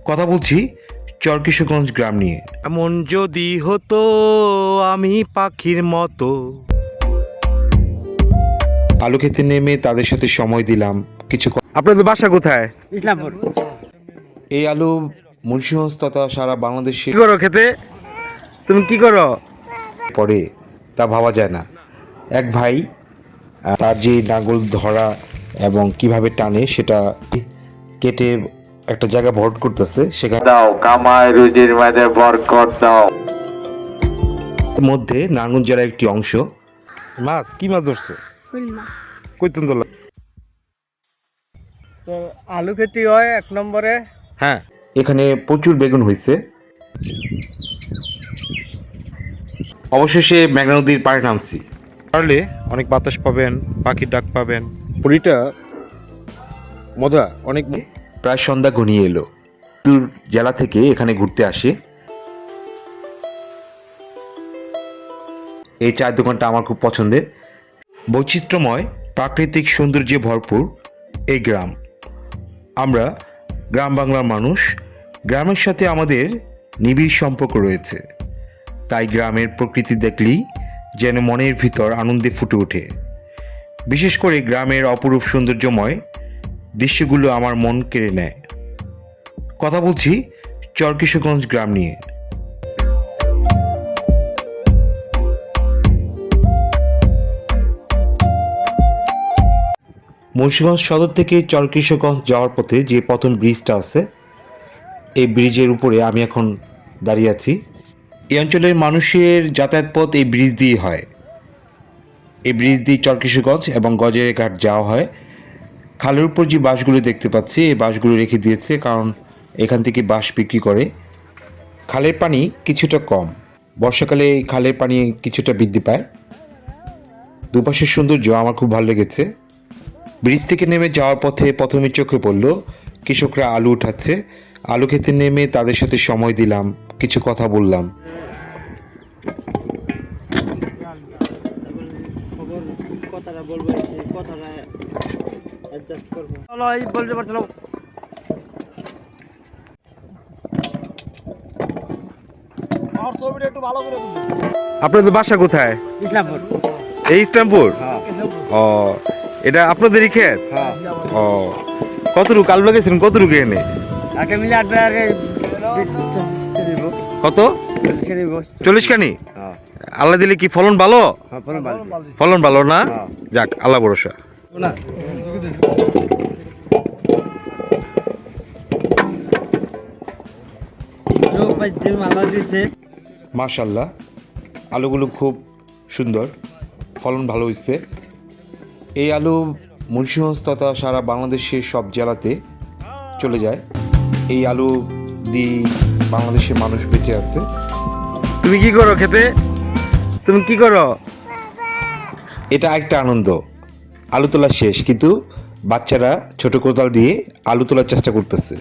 কথা বলছি চরকিশোরগঞ্জ গ্রাম নিয়ে। এমন যদি হতো আমি পাখির মতো, আলু খেতে নেমে তাদের সাথে সময় দিলাম কিছু। আপনাদের বাসা কোথায়? ইসলামপুর। এই আলু মুন্সিগঞ্জ তথা সারা বাংলাদেশে কি করো খেতে? তুমি কি করো? পড়ে তা ভাবা যায় না। এক ভাই তার যে নাঙ্গল ধরা এবং কিভাবে টানে সেটা কেটে একটা জায়গা ভরাট করতেছে, সেখানে দাও কামাই রুজির মাঝে বরকত দাও। মধ্যে নারায়ণগঞ্জ জেলার একটি অংশ। মাছ কি মাছ ধরছো? কই তুন ধরলা? তো আলু খেতে হয় 1 নম্বরে। হ্যাঁ, এখানে প্রচুর বেগুন হয়েছে। অবশেষে মেঘনা নদীর পাড়ে নামছি। পারলে অনেক বাতাস পাবেন, পাখির ডাক পাবেন। পুরীটা মজা অনেক। প্রায় সন্ধ্যা ঘনিয়ে এলো। দূর জেলা থেকে এখানে ঘুরতে আসে। এই চায়ের দোকানটা আমার খুব পছন্দের। বৈচিত্র্যময় প্রাকৃতিক সৌন্দর্যে ভরপুর এই গ্রাম। আমরা গ্রাম বাংলার মানুষ, গ্রামের সাথে আমাদের নিবিড় সম্পর্ক রয়েছে। তাই গ্রামের প্রকৃতি দেখলেই যেন মনের ভিতর আনন্দে ফুটে ওঠে। বিশেষ করে গ্রামের অপরূপ সৌন্দর্যময় দৃশ্যগুলো আমার মন কেড়ে নেয়। কথা বলছি চরকিশোরগঞ্জ গ্রাম নিয়ে। মুন্সিগঞ্জ সদর থেকে চরকিশোরগঞ্জ যাওয়ার পথে যে প্রথম ব্রিজটা আছে, এই ব্রিজের উপরে আমি এখন দাঁড়িয়ে আছি। এই অঞ্চলের মানুষের যাতায়াত পথ এই ব্রিজ দিয়ে হয়। এই ব্রিজ দিয়ে চরকিশোরগঞ্জ এবং গজের ঘাট যাওয়া হয়। খালের উপর যে বাসগুলো দেখতে পাচ্ছি, এই বাসগুলো রেখে দিয়েছে কারণ এখান থেকে বাস বিক্রি করে। খালের পানি কিছুটা কম, বর্ষাকালে এই খালের পানি কিছুটা বৃদ্ধি পায়। দুপাশের সৌন্দর্য আমার খুব ভালো লেগেছে। ব্রিজ থেকে নেমে যাওয়ার পথে প্রথমে চোখে পড়ল কৃষকরা আলু উঠাচ্ছে। আলু খেতে নেমে তাদের সাথে সময় দিলাম, কিছু কথা বললাম। কথাটা বলবো, কথাটা অ্যাডজাস্ট করবো। চলো এই বলতে পারছো। আমার ছবিটা একটু ভালো করে তুলুন। আপনাদের বাসা কোথায়? ইসলামপুর। এই ইসলামপুর? হ্যাঁ। ও, এটা আপনাদেরই ক্ষেত? হ্যাঁ। ও, কতটুকু আলু লাগাইছেন? কতটুকু এনে? আগে মিলে 8 টাকা দিব। কত? 40 দিব। 40 কানি? হ্যাঁ। আল্লাহ দিলে কি ফলন ভালো? হ্যাঁ, ফলন ভালো। ফলন ভালো না? হ্যাঁ। যাক, আল্লাহ ভরসা। না। মাশাল্লাহ, আলুগুলো খুব সুন্দর, ফলন ভালো হয়েছে। এই আলু মুন্সিগঞ্জ তথা সারা বাংলাদেশের সব জেলাতে চলে যায়। এই আলু দিয়ে বাংলাদেশের মানুষ বেঁচে আছে। তুমি কি করো খেতে? তুমি কি করো? এটা একটা আনন্দ। আলু তোলা শেষ, কিন্তু বাচ্চারা ছোট কোদাল দিয়ে আলু তোলার চেষ্টা করতেছে।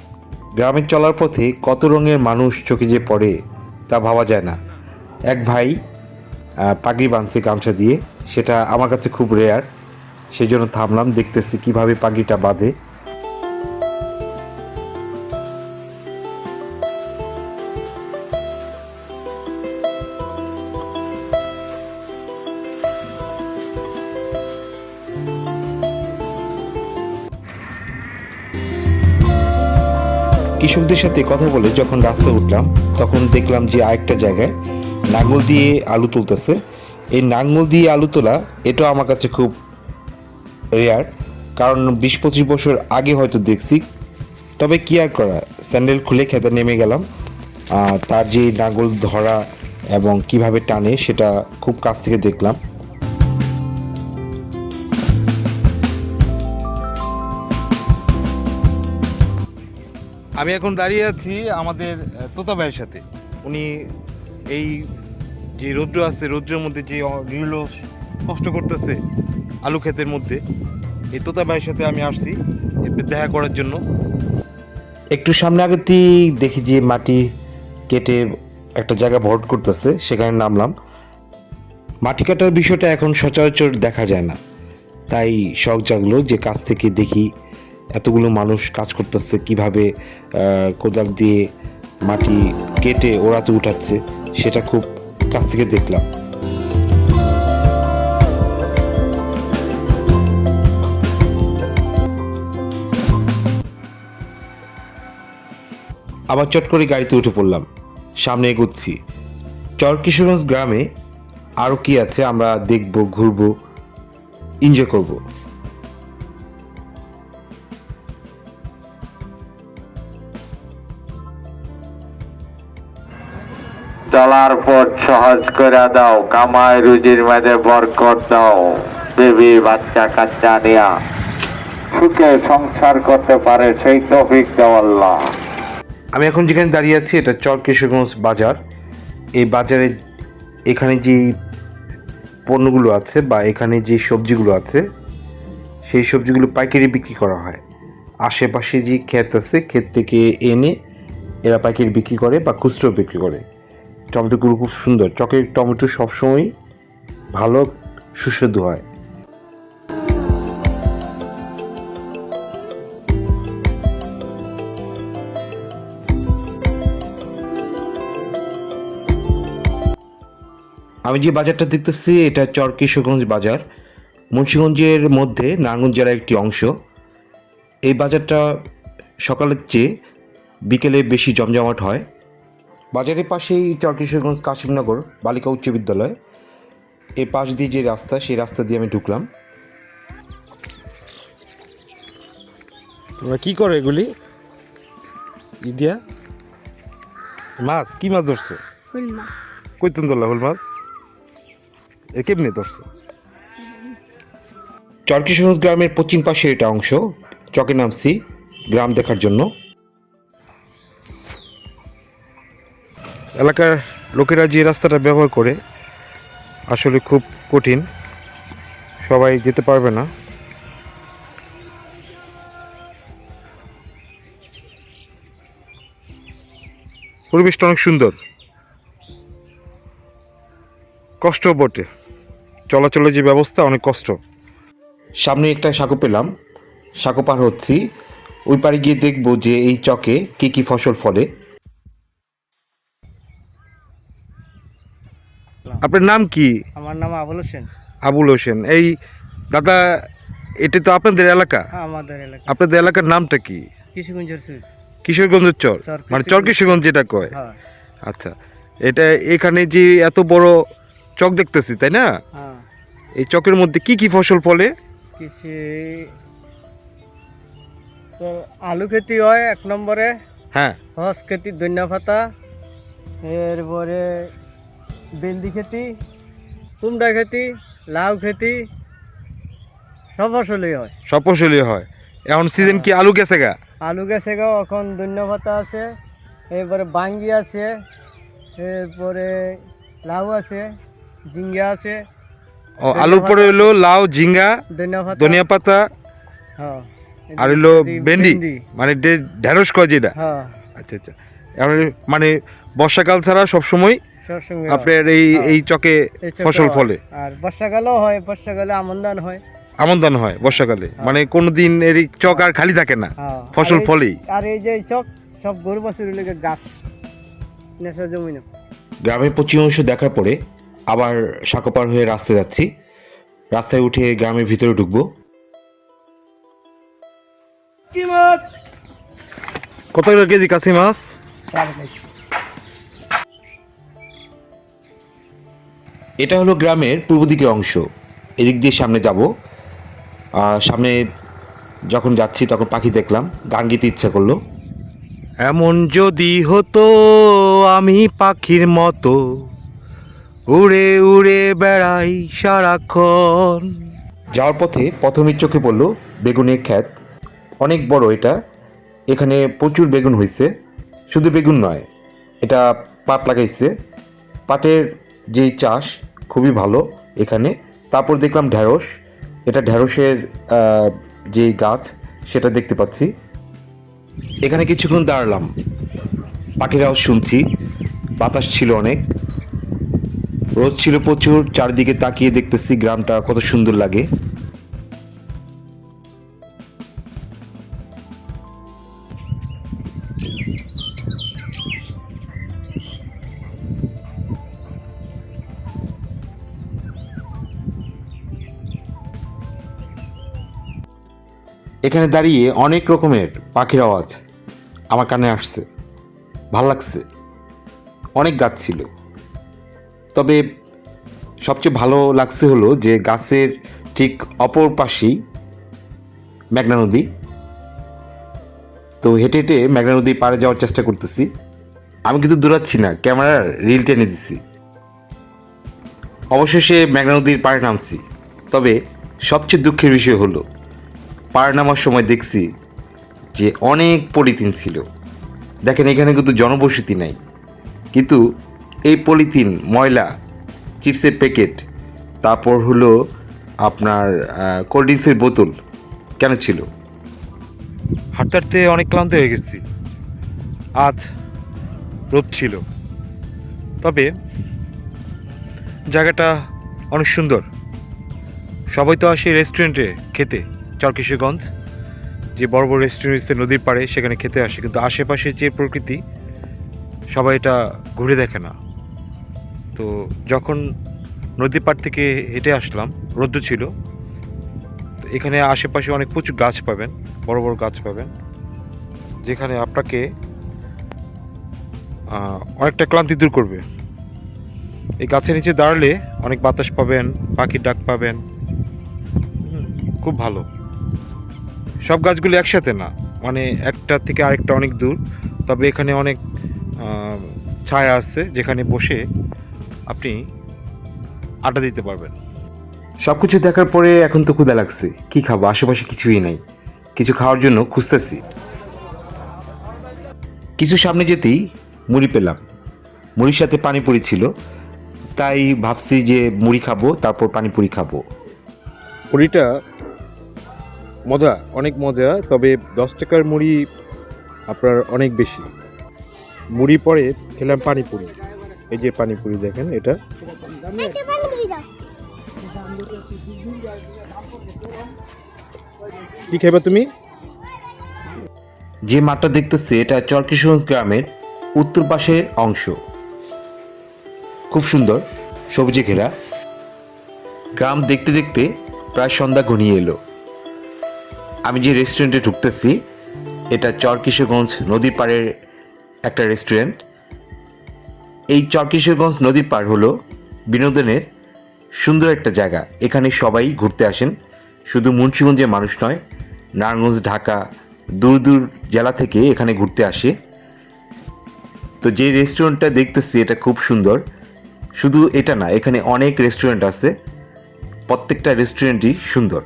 গ্রামের চলার পথে কত রঙের মানুষ চোখে যে পড়ে তা ভাবা যায় না। এক ভাই পাগড়ি বাঁধছে গামছা দিয়ে, সেটা আমার কাছে খুব রেয়ার। সেই জন্য থামলাম, দেখতেছি কিভাবে পাগড়িটা বাঁধে। কৃষকদের সাথে কথা বলে যখন রাস্তায় উঠলাম, তখন দেখলাম যে আরেকটা জায়গায় নাঙ্গল দিয়ে আলু তুলতেছে। এই নাঙ্গল দিয়ে আলু তোলা এটা আমার কাছে খুব রেয়ার, কারণ 20-25 বছর আগে হয়তো দেখছি। তবে কি আর করা, স্যান্ডেল খুলে খেতে নেমে গেলাম। তার যে নাঙ্গল ধরা এবং কিভাবে টানে সেটা খুব কাছ থেকে দেখলাম। আমি এখন দাঁড়িয়ে আছি আমাদের তোতা ভাইয়ের সাথে। উনি এই যে রৌদ্র আছে, রৌদ্রের মধ্যে যে নির্লস কষ্ট করতেছে আলু ক্ষেতের মধ্যে, এই তোতা ভাইয়ের সাথে আমি আসছি একটু দেখা করার জন্য। একটু সামনে আগেতেই দেখি যে মাটি কেটে একটা জায়গা ভরাট করতেছে, সেখানে নামলাম। মাটি কাটার বিষয়টা এখন সচরাচর দেখা যায় না, তাই শখ জাগলো যে কাছ থেকে দেখি এতগুলো মানুষ কাজ করতেছে, কিভাবে কোদাল দিয়ে মাটি কেটে ওরাতে উঠাচ্ছে সেটা খুব কাছ থেকে দেখলাম। আবার চট করে গাড়িতে উঠে পড়লাম, সামনে এগোচ্ছি। চরকিশোরগঞ্জ গ্রামে আরও কি আছে আমরা দেখব, ঘুরবো, এনজয় করব। চলার পথ সহজ করে দাও, কামাই রুজির মাঝে বরকত দাও। বেবি বাচ্চা কাচ্চা নিয়া সুখে সংসার করতে পারে সেই তৌফিক দাও আল্লাহ। আমি এখন যেখানে দাঁড়িয়ে আছি এটা চরকিশোরগঞ্জ বাজার। এই বাজারে এখানে যে পণ্যগুলো আছে বা এখানে যে সবজিগুলো আছে সেই সবজিগুলো পাইকারি বিক্রি করা হয়। আশেপাশে যে ক্ষেত আছে ক্ষেত থেকে এনে এরা পাইকারি বিক্রি করে বা খুচরো বিক্রি করে। টমেটোগুলো খুব সুন্দর, চকের টমেটো সবসময় ভালো সুস্বাদু হয়। আমি যে বাজারটা দেখতেছি এটা চরকিশোরগঞ্জ বাজার, মুন্সিগঞ্জের মধ্যে নারায়ণগঞ্জ জেলার একটি অংশ। এই বাজারটা সকালের চেয়ে বিকেলে বেশি জমজমাট হয়। বাজারের পাশেই চরকিশোরগঞ্জ কাশিমনগর বালিকা উচ্চ বিদ্যালয়। এই পাশ দিয়ে যে রাস্তা সেই রাস্তা দিয়ে আমি ঢুকলাম। তোমরা কী করো এগুলি? ইদিয়া মাছ, কি মাছ ধরছো? হুল মাছ। কইতুন ধরলা হুল মাছ? এ কেমনি ধরছো? চরকিশোরগঞ্জ গ্রামের পশ্চিম পাশে এটা অংশ। চকে নামছি গ্রাম দেখার জন্য। এলাকার লোকেরা যে রাস্তাটা ব্যবহার করে আসলে খুব কঠিন, সবাই যেতে পারবে না। পরিবেশটা অনেক সুন্দর, কষ্ট বটে, চলাচলের যে ব্যবস্থা অনেক কষ্ট। সামনে একটা সাঁকো পেলাম, সাঁকো পার হচ্ছি। ওই পারে গিয়ে দেখবো যে এই চকে কি কি ফসল ফলে। আপনার নাম কি? আমার নাম আবুল হোসেন। আবুল হোসেন। এই দাদা, এটা তো আপনাদের এলাকা? হ্যাঁ, আমাদের এলাকা আপনাদের এলাকার নামটা কি? কিশোরগঞ্জের সুইচ। কিশোরগঞ্জের চর, মানে চরকিশোরগঞ্জ যেটা কয়। হ্যাঁ আচ্ছা, এটা এখানে যে এত বড় চক দেখতেছি তাই না? হ্যাঁ। এই চকের মধ্যে কি কি ফসল ফলে? কৃষি তো আলু খেতি হয় এক নম্বরে, হ্যাঁ, হস খেতি, ধনিয়া পাতা, এরপরে ভেন্ডি খেতি, কুমড়া খেতি, লাউ খেতি, সব ফসলই হয়। সব ফসলই হয়। এখন সিজন কি আলু গেছে গা? আলু গেছে গা, এখন ধনিয়া পাতা আছে, এরপরে বাঙ্গি আছে, এরপরে লাউ আছে, ঝিঙ্গা আছে। ও, আলুর পরে হলো লাউ, ঝিঙ্গা, ধনিয়া পাতা, হ্যাঁ, আর হলো ভেন্ডি, মানে ঢেঁড়স কয় যেটা। হ্যাঁ, আচ্ছা আচ্ছা। এখন মানে বর্ষাকাল ছাড়া সবসময় সবসময় আপনার এই চকে এই চকে ফসল হয়। ফলে। আর বর্ষাকালেও হয়, বর্ষাকালে আমন ধান হয়। আমন ধান হয় বর্ষাকালে, মানে কোনোদিন এর এই চক আর খালি থাকে না, হ্যাঁ। ফসল আর এই- ফলেই। আর এই যে চক সব গরু বাছুরের লেগে গাছ নেশা জমি না। গ্রামের পশ্চিম অংশ দেখার পরে আবার সাঁকো পার হয়ে রাস্তায় যাচ্ছি। রাস্তায় উঠে গ্রামের ভিতরে ঢুকবো। কি মাছ? কত করে কেজি কাশি মাছ? এটা হলো গ্রামের পূর্ব দিকের অংশ। এদিক দিয়ে সামনে যাব। সামনে যখন যাচ্ছি তখন পাখি দেখলাম, গান গেতে ইচ্ছা করলো। এমন যদি হতো আমি পাখির মতো উড়ে উড়ে বেড়াই সারাক্ষণ। যাওয়ার পথে প্রথমেই চোখে পড়লো বেগুনের ক্ষেত, অনেক বড় এটা। এখানে প্রচুর বেগুন হয়েছে, শুধু বেগুন নয়, এটা পাট লাগাইছে। পাটের যেই চাষ খুবই ভালো এখানে। তারপর দেখলাম ঢেঁড়স, এটা ঢেঁড়সের যে গাছ সেটা দেখতে পাচ্ছি। এখানে কিছুক্ষণ দাঁড়ালাম, পাখিরাও শুনছি, বাতাস ছিল অনেক, রোদ ছিল প্রচুর। চারদিকে তাকিয়ে দেখতেছি গ্রামটা কত সুন্দর লাগে। এখানে দাঁড়িয়ে অনেক রকমের পাখির আওয়াজ আমার কানে আসছে, ভাল লাগছে। অনেক গাছ ছিল, তবে সবচেয়ে ভালো লাগছে হলো যে গাছের ঠিক অপর পাশেই মেঘনা নদী। তো হেঁটে হেঁটে মেঘনা নদী পাড়ে যাওয়ার চেষ্টা করতেছি। আমি কিন্তু দৌড়াচ্ছি না, ক্যামেরার রিল টেনে দিছি। অবশেষে মেঘনা নদীর পাড়ে নামছি। তবে সবচেয়ে দুঃখের বিষয় হলো পাড়ে নামার সময় দেখছি যে অনেক পলিথিন ছিল। দেখেন এখানে কিন্তু জনবসতি নাই, কিন্তু এই পলিথিন, ময়লা, চিপসের প্যাকেট, তারপর হলো আপনার কোল্ড ড্রিঙ্কসের বোতল কেন ছিল? হাঁটতে হাঁটতে অনেক ক্লান্ত হয়ে গেছি। আজ রোদ ছিল, তবে জায়গাটা অনেক সুন্দর। সবাই তো আসে রেস্টুরেন্টে খেতে, চরকিশোরগঞ্জ যে বড় বড় রেস্টুরেন্ট আছে নদীর পাড়ে, সেখানে খেতে আসে, কিন্তু আশেপাশে যে প্রকৃতি সবাই এটা ঘুরে দেখে না। তো যখন নদীর পাড় থেকে হেঁটে আসলাম, রৌদ্র ছিল, তো এখানে আশেপাশে অনেক প্রচুর গাছ পাবেন, বড় বড় গাছ পাবেন, যেখানে আপনাকে অনেকটা ক্লান্তি দূর করবে। এই গাছের নিচে দাঁড়ালে অনেক বাতাস পাবেন, পাখির ডাক পাবেন, খুব ভালো। সব গাছগুলো একসাথে না, মানে একটা থেকে আরেকটা অনেক দূর, তবে এখানে অনেক ছায়া আছে যেখানে বসে আপনি আড্ডা দিতে পারবেন। সব কিছু দেখার পরে এখন তো ক্ষুধা লাগছে। কি খাবো? আশেপাশে কিছুই নাই, কিছু খাওয়ার জন্য খুঁজতেছি। কিছু সামনে যেতেই মুড়ি পেলাম। মুড়ির সাথে পানিপুরি ছিল, তাই ভাবছি যে মুড়ি খাবো, তারপর পানিপুরি খাবো। মুড়িটা মজা, অনেক মজা, তবে 10 টাকার মুড়ি আপনার অনেক বেশি। মুড়ি পরে খেলাম পানিপুরি। এই যে পানিপুরি দেখেন, এটা কি খাইবা তুমি? যে মাঠটা দেখতেছে এটা চরকিশোরগঞ্জ গ্রামের উত্তর পাশের অংশ। খুব সুন্দর, সবুজে ঘেরা। গ্রাম দেখতে দেখতে প্রায় সন্ধ্যা ঘনিয়ে এলো। আমি যে রেস্টুরেন্টে ঢুকতেছি এটা চরকিশোরগঞ্জ নদীর পাড়ের একটা রেস্টুরেন্ট। এই চরকিশোরগঞ্জ নদীর পাড় হলো বিনোদনের সুন্দর একটা জায়গা। এখানে সবাই ঘুরতে আসেন, শুধু মুন্সিগঞ্জের মানুষ নয়, নারায়ণগঞ্জ, ঢাকা, দূর দূর জেলা থেকে এখানে ঘুরতে আসে। তো যে রেস্টুরেন্টটা দেখতেছি এটা খুব সুন্দর। শুধু এটা না, এখানে অনেক রেস্টুরেন্ট আছে, প্রত্যেকটা রেস্টুরেন্টই সুন্দর।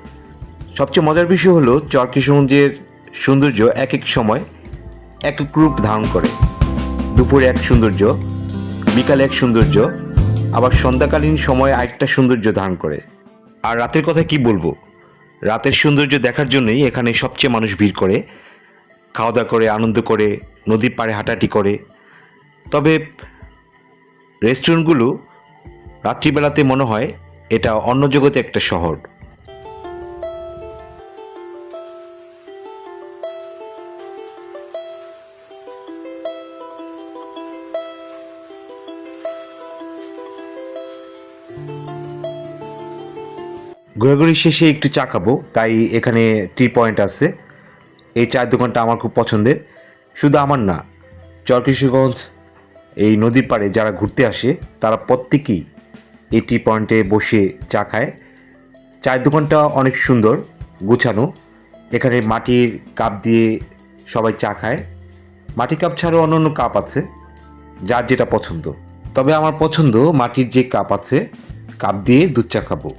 সবচেয়ে মজার বিষয় হলো চরকিশোরগঞ্জের সৌন্দর্য এক এক সময় এক এক রূপ ধারণ করে। দুপুরে এক সৌন্দর্য, বিকালে এক সৌন্দর্য, আবার সন্ধ্যাকালীন সময়ে আরেকটা সৌন্দর্য ধারণ করে। আর রাতের কথা কি বলবো, রাতের সৌন্দর্য দেখার জন্যই এখানে সবচেয়ে মানুষ ভিড় করে, খাওয়া দাওয়া করে, আনন্দ করে, নদীর পাড়ে হাঁটাহাঁটি করে। তবে রেস্টুরেন্টগুলো রাত্রিবেলাতে মনে হয় এটা অন্য জগতে একটা শহর। ঘোরাঘুরি শেষে একটু চা খাবো, তাই এখানে টি পয়েন্ট আছে। এই চায়ের দোকানটা আমার খুব পছন্দের। শুধু আমার না, চরকিশোরগঞ্জ এই নদীর পাড়ে যারা ঘুরতে আসে তারা প্রত্যেকেই এই টি পয়েন্টে বসে চা খায়। চায়ের দোকানটা অনেক সুন্দর, গুছানো। এখানে মাটির কাপ দিয়ে সবাই চা খায়। মাটির কাপ ছাড়াও অন্য কাপ আছে, যার যেটা পছন্দ। তবে আমার পছন্দ মাটির যে কাপ আছে, কাপ দিয়ে দুধ চা খাবো।